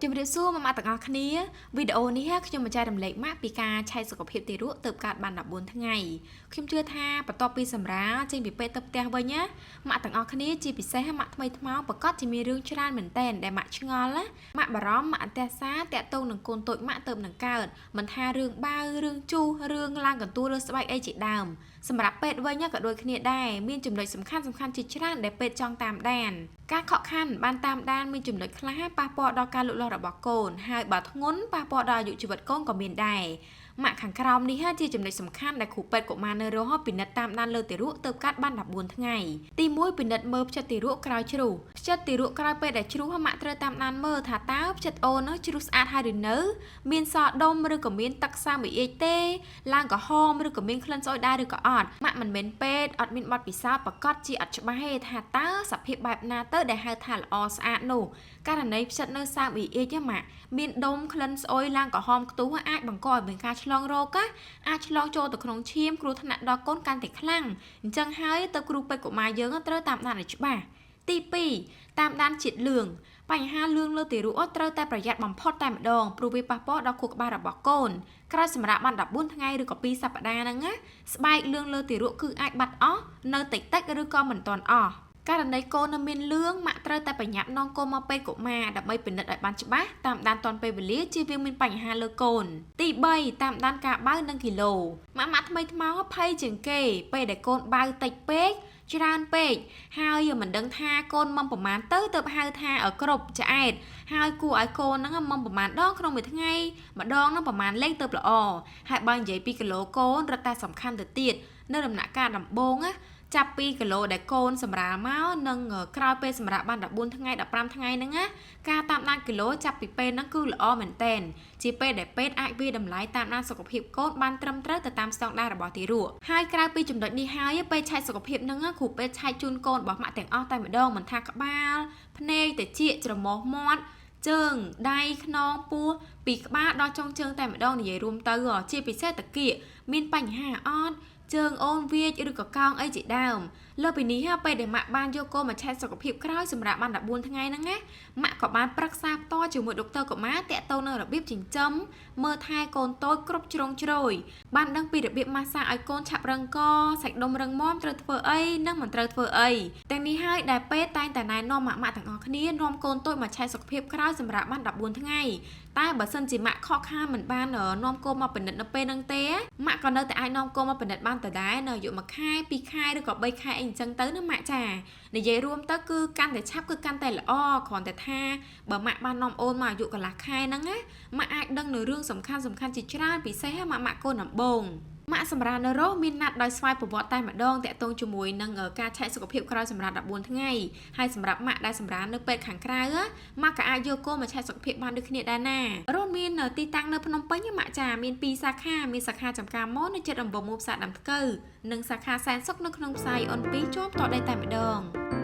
ជំរាបសួរម៉ាក់ទាំងអស់គ្នាវីដេអូនេះខ្ញុំបញ្ជាក់រំលែកម៉ាក់ពីការឆែកសុខភាពទារកទៅកើតបាន14ថ្ងៃខ្ញុំជឿថាបន្ទាប់ពីសម្រាលចេញពីពេទ្យទៅផ្ទះវិញណាម៉ាក់ទាំងអស់គ្នាជាពិសេសម៉ាក់ថ្មីថ្មោប្រកាសជាមានរឿងច្រើនមែនតែនដែលម៉ាក់ឆ្ងល់ណាម៉ាក់បារម្ភម៉ាក់អន្តេសាតាក់ទងនឹងកូនតូចម៉ាក់ទៅនឹងកើតមិនថារឿងបាវរឿងជូសរឿងឡើងកន្ទួលលើស្បែកអីជាដើមសម្រាប់ពេទ្យវិញក៏ដូចគ្នាដែរមានចំណុចសំខាន់ជាច្រើនដែលពេទ្យចង់តាមដានការខកខានបានតាមដានមានចំណុចខ្លះប៉ះពាល់ដល់ការលូតលាស់របស់កូនហើយបើធ្ងន់ប៉ះពាល់ដល់អាយុជីវិតកូនក៏មានដែរម៉ាក់ខាងក្រោមនេះជាចំណុចសំខាន់ដែលគ្រូពេទ្យកុមារនៅរស់ពិនិត្យតាមដានលើទារកទៅកាត់បាន14ថ្ងៃទី1ពិនិត្យមើលផ្ចិតទារកក្រោយជ្រុះផ្ចិតទារកក្រោយពេលដែលជ្រុះម៉ាក់ត្រូវតាមដានមើលថាតើផ្ចិតអូនជ្រុះស្អាតហើយឬនៅមានសដុំឬក៏មានទឹកសាមអ៊ីទេឡើងក្រហមឬក៏មានក្លិនស្អុយដែរឬក៏អត់ម៉ាក់មិនមែនពេទ្យអត់មានបទពិសោធន៍ប្រកាសជាអត់ច្បាស់ទេថាតើសភាពបែបណាទៅដែលហៅថាល្អស្អាតនោះករណីផ្ចិតនៅសាមអ៊ីម៉ាក់មានដុំក្លិនស្អុយឡើងក្រហមខ្ទុះអាចបង្កឲ្យមានការឆ្លងរោគអាចឆ្លងចូលទៅក្នុងឈាមគ្រោះថ្នាក់ដល់កូនកាន់តែខ្លាំងអញ្ចឹងហើយទៅគ្រូពេទ្យកុមារយើងត្រូវតាមដានឲ្យច្បាស់ទី2តាមដានជាតិលឿងបញ្ហាលឿងលើទារកត្រូវតែប្រយ័ត្នបំផុតតែម្ដងព្រោះវាប៉ះពាល់ដល់ខួរក្បាលរបស់កូនក្រោយសម្រាប់បាន14ថ្ងៃឬក៏2សប្តាហ៍ហ្នឹងណាស្បែកលឿងលើទារកគឺអាចបាត់អស់នៅតិចឬក៏មិនទាន់អស់ករណីកូននៅមានលឿងម៉ាក់ត្រូវតែប្រញាប់នាំកូនមកពេទ្យកុមារដើម្បីពិនិត្យឲ្យបានច្បាស់តាមដានទាន់ពេលវេលាជៀសវាងមានបញ្ហាលើកូនទី3តាមដានការបើនិងគីឡូម៉ាក់ថ្មីថ្មោភ័យជាងគេពេលដែលកូនបើតិចពេកច្រើនពេកហើយមិនដឹងថាកូនមុំប្រមាណទៅហៅថាគ្រប់ឆ្អែតហើយគួរឲ្យកូនហ្នឹងមុំប្រមាណដងក្នុងមួយថ្ងៃម្ដងហ្នឹងប្រមាណលេខទៅល្អហើយបើនិយាយពីគីឡូកូនរត់តែសំខាន់ទៅទៀតនៅដំណាក់កាលដំបូងណាចាប់ពីគីឡូដែលកូនសម្រាលមកនិងក្រោយពេលសម្រាប់បាន14ថ្ងៃ15ថ្ងៃហ្នឹងណាការតាមដានគីឡូចាប់ពីពេលហ្នឹងគឺល្អមែនតែនជាពេលដែលពេទ្យអាចវាតម្លៃតាមដានសុខភាពកូនបានត្រឹមត្រូវទៅតាមស្តង់ដាររបស់ទារកហើយក្រៅពីចំណុចនេះហើយពេលឆែកសុខភាពហ្នឹងគ្រូពេទ្យឆែកជូនកូនរបស់ម៉ាក់ទាំងអស់តែម្ដងមិនថាក្បាលភ្នែកត្រចៀកច្រមុះមាត់ជើងដៃខ្នងពោះពីក្បាលដល់ចុងជើងតែម្ដងនិយាយរួមទៅជាពិសេសតាគៀកមានបញ្ហាអត់ជើងអូនវាចឬក៏កោងអីជាដើមលើពីនេះពេលដែលម៉ាក់បានយកកូនមកឆែកសុខភាពក្រោយសម្រាប់បាន14ថ្ងៃហ្នឹងណាម៉ាក់ក៏បានប្រឹក្សាផ្ទាល់ជាមួយដុកទ័រកុមារតាក់ទងនឹងរបៀបចិញ្ចឹមមើលថែកូនតូចគ្រប់ជ្រុងជ្រោយបានដឹងពីរបៀបម៉ាស្សាឲ្យកូនឆាប់រឹងកសាច់ដុំរឹងមាំត្រូវធ្វើអីនិងមិនត្រូវធ្វើអីទាំងនេះហើយដែលពេទ្យតែងតែណែនាំម៉ាក់ទាំងអស់គ្នានាំកូនតូចមកឆែកសុខភាពក្រោយសម្រាប់បាន14ថ្ងៃតែបើសិនជាម៉ាក់ខកខានមិនបាននាំកូនមកពិនិត្យនៅពេលហ្នឹងទេម៉ាក់ក៏នៅតែអាចនាំកូនមកពិនិត្យបានដដែលនៅអាយុ1ខែ2ខែឬក៏3ខែអីអញ្ចឹងទៅណាម៉ាក់ចានិយាយរួមទៅគឺកាន់តែឆាប់គឺកាន់តែល្អគ្រាន់តែថាបើម៉ាក់បាននាំអូនមកអាយុកន្លះខែហ្នឹងណាម៉ាក់អាចដឹងនៅរឿងសំខាន់ជាច្រើនពិសេសម៉ាក់កូនដំបងម៉ាក់សម្រាប់នៅរស់មានណាត់ដោយស្វ័យប្រវត្តិតែម្ដងតាក់ទងជាមួយនឹងការឆែកសុខភាពក្រោយសម្រាប់14ថ្ងៃហើយសម្រាប់ម៉ាក់ដែលសម្រាប់នៅពេទ្យខាងក្រៅម៉ាក់ក៏អាចយកកូនមកឆែកសុខភាពបានដូចគ្នាដែរណារស់មានទីតាំងនៅភ្នំពេញម៉ាក់ចាមាន2សាខាមានសាខាចំការមននៅជិតដំបងមុខផ្សារដាំថ្កូវនិងសាខាសែនសុខនៅក្នុងផ្សារអូន2ជាប់តដីតែម្ដង